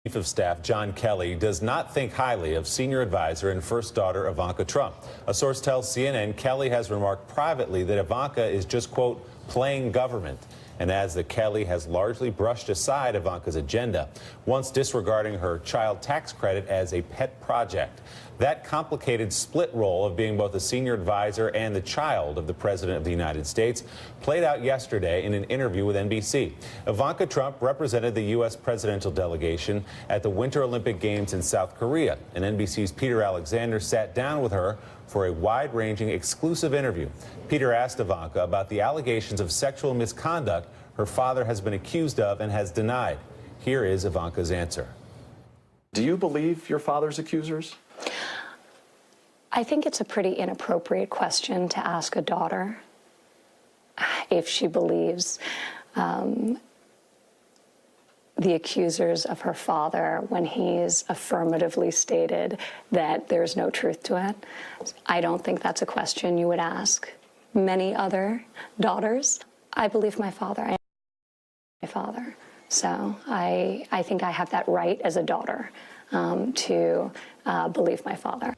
Chief of Staff John Kelly does not think highly of senior advisor and first daughter Ivanka Trump. A source tells CNN Kelly has remarked privately that Ivanka is just, quote, playing government, and adds that Kelly has largely brushed aside Ivanka's agenda, once disregarding her child tax credit as a pet project. That complicated split role of being both a senior advisor and the child of the President of the United States played out yesterday in an interview with NBC. Ivanka Trump represented the U.S. presidential delegation at the Winter Olympic Games in South Korea, and NBC's Peter Alexander sat down with her for a wide-ranging exclusive interview. Peter asked Ivanka about the allegations of sexual misconduct her father has been accused of and has denied. Here is Ivanka's answer. Do you believe your father's accusers? I think it's a pretty inappropriate question to ask a daughter if she believes the accusers of her father when he's affirmatively stated that there's no truth to it. I don't think that's a question you would ask many other daughters. I believe my father. I am my father. So I think I have that right as a daughter to believe my father.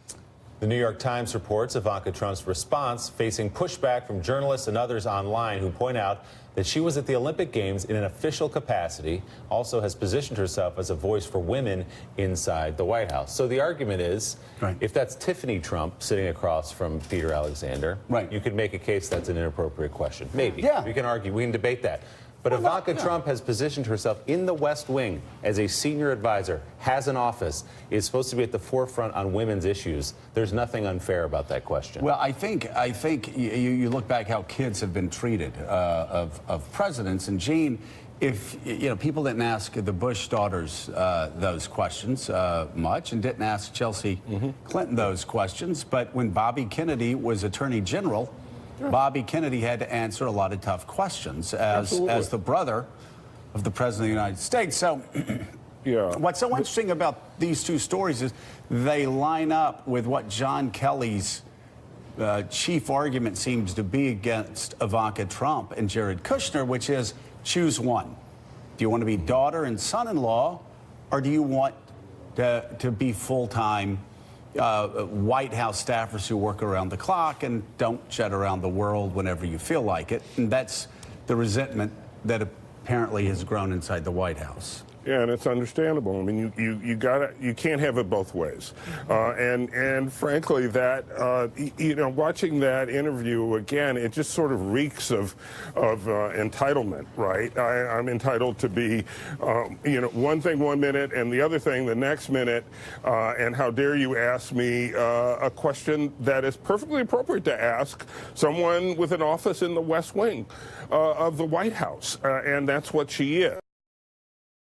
The New York Times reports Ivanka Trump's response facing pushback from journalists and others online who point out that she was at the Olympic Games in an official capacity, also has positioned herself as a voice for women inside the White House. So the argument is, if that's Tiffany Trump sitting across from Peter Alexander, you could make a case that's an inappropriate question. Maybe. Yeah. We can argue, we can debate that. But Ivanka Trump has positioned herself in the West Wing as a senior advisor, has an office, is supposed to be at the forefront on women's issues. There's nothing unfair about that question. Well, I think you look back how kids have been treated of presidents. And Gene, if people didn't ask the Bush daughters those questions much, and didn't ask Chelsea Clinton those questions, but when Bobby Kennedy was Attorney General, Bobby Kennedy had to answer a lot of tough questions as the brother of the President of the United States. So what's so interesting about these two stories is they line up with what John Kelly's chief argument seems to be against Ivanka Trump and Jared Kushner, which is choose one. Do you want to be daughter and son-in-law, or do you want to be full-time White House staffers who work around the clock and don't jet around the world whenever you feel like it? And that's the resentment that apparently has grown inside the White House. Yeah, and it's understandable. I mean, you can't have it both ways. And frankly, that watching that interview again, it just sort of reeks of entitlement, right? I'm entitled to be, one thing 1 minute and the other thing the next minute. And how dare you ask me a question that is perfectly appropriate to ask someone with an office in the West Wing of the White House, and that's what she is.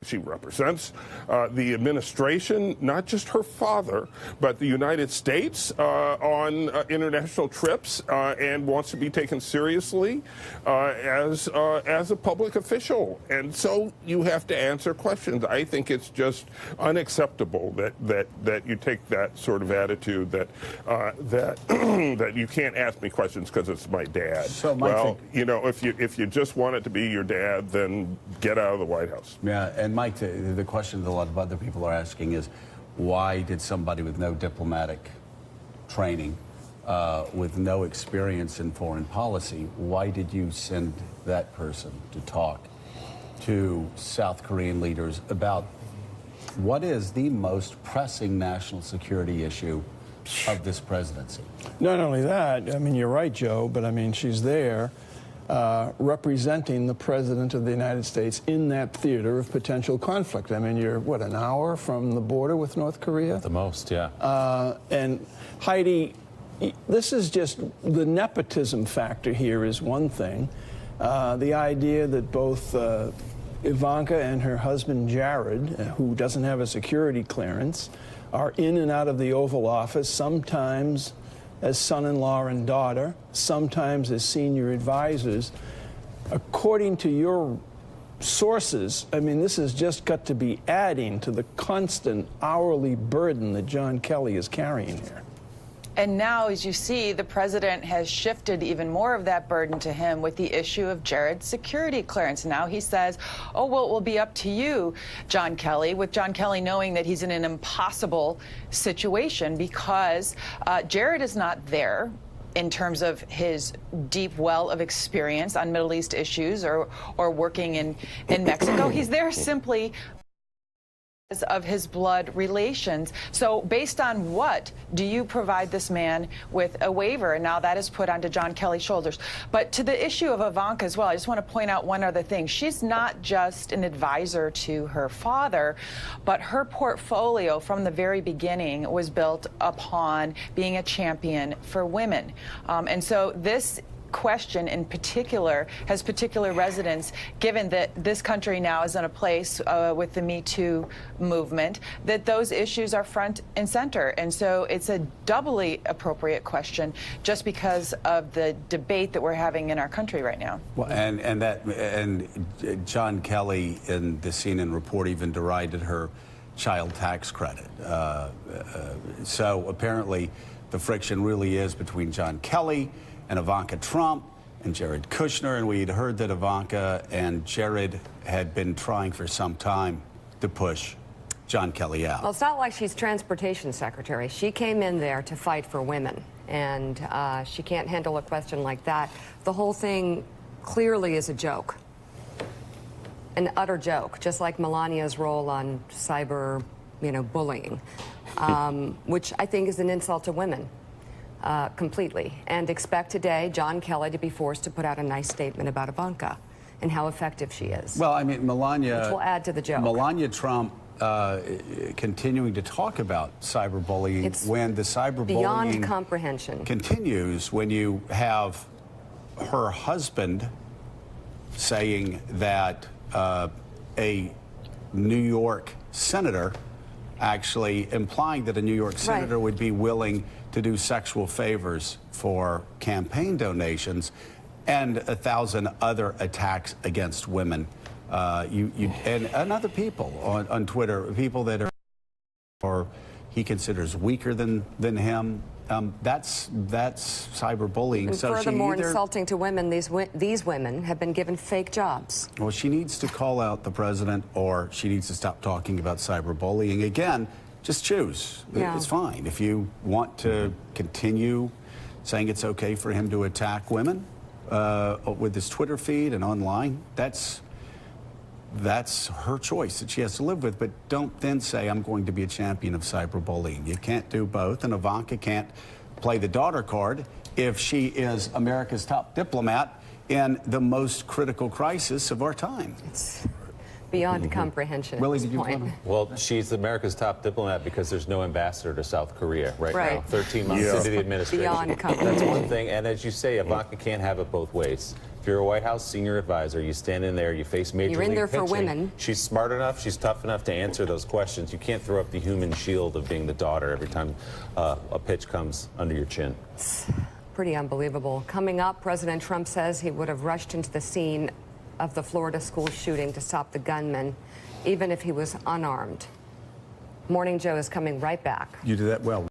She represents the administration, not just her father, but the United States on international trips, and wants to be taken seriously as a public official. And so you have to answer questions. I think it's just unacceptable that you take that sort of attitude that that you can't ask me questions because it's my dad. So well, if you just want it to be your dad, then get out of the White House. Yeah, and Mike, the question that a lot of other people are asking is, why did somebody with no diplomatic training, with no experience in foreign policy, why did you send that person to talk to South Korean leaders about what is the most pressing national security issue of this presidency? Not only that, I mean, you're right, Joe, but I mean, she's there representing the President of the United States in that theater of potential conflict. I mean, you're, what, an hour from the border with North Korea? The most, yeah. And Heidi, this is just, the nepotism factor here is one thing. The idea that both Ivanka and her husband Jared, who doesn't have a security clearance, are in and out of the Oval Office, sometimes as son-in-law and daughter, sometimes as senior advisors. According to your sources, I mean, this has just got to be adding to the constant hourly burden that John Kelly is carrying here. And now, as you see, the president has shifted even more of that burden to him with the issue of Jared's security clearance. Now he says, oh, well, it will be up to you, John Kelly, with John Kelly knowing that he's in an impossible situation because Jared is not there in terms of his deep well of experience on Middle East issues or working in Mexico. He's there simply of his blood relations. So based on what do you provide this man with a waiver? And now that is put onto John Kelly's shoulders. But to the issue of Ivanka as well, I just want to point out one other thing. She's not just an advisor to her father, but her portfolio from the very beginning was built upon being a champion for women. And so this question in particular has particular resonance given that this country now is in a place with the Me Too movement that those issues are front and center. And so it's a doubly appropriate question just because of the debate that we're having in our country right now. Well, and John Kelly in the CNN report even derided her child tax credit. So apparently the friction really is between John Kelly and Ivanka Trump and Jared Kushner, and we'd heard that Ivanka and Jared had been trying for some time to push John Kelly out. Well, it's not like she's transportation secretary. She came in there to fight for women, and she can't handle a question like that. The whole thing clearly is a joke, an utter joke, just like Melania's role on cyber, bullying, which I think is an insult to women. Completely. And expect today John Kelly to be forced to put out a nice statement about Ivanka and how effective she is. Well, I mean, Melania... Which will add to the joke. Melania Trump continuing to talk about cyberbullying when the cyberbullying... Beyond comprehension. ...continues when you have her husband saying that a New York senator actually implying that a New York senator would be willing to do sexual favors for campaign donations and 1,000 other attacks against women. And other people on Twitter, people that are he considers weaker than him. That's cyberbullying. And so furthermore, insulting to women, these women have been given fake jobs. Well, she needs to call out the president, or she needs to stop talking about cyberbullying. Again, just choose. Yeah. It's fine. If you want to continue saying it's okay for him to attack women with his Twitter feed and online, that's her choice that she has to live with. But don't then say, I'm going to be a champion of cyberbullying. You can't do both, and Ivanka can't play the daughter card if she is America's top diplomat in the most critical crisis of our time. It's beyond comprehension Willie, at this did you point. want to? Well, she's America's top diplomat because there's no ambassador to South Korea right now. 13 months into the administration. Beyond comprehension. That's one thing. And as you say, Ivanka can't have it both ways. If you're a White House senior advisor, you stand in there, you face major You're in league there for pitching. women. She's smart enough, she's tough enough to answer those questions. You can't throw up the human shield of being the daughter every time a pitch comes under your chin. It's pretty unbelievable. Coming up, President Trump says he would have rushed into the scene of the Florida school shooting to stop the gunman, even if he was unarmed. Morning Joe is coming right back. You do that well.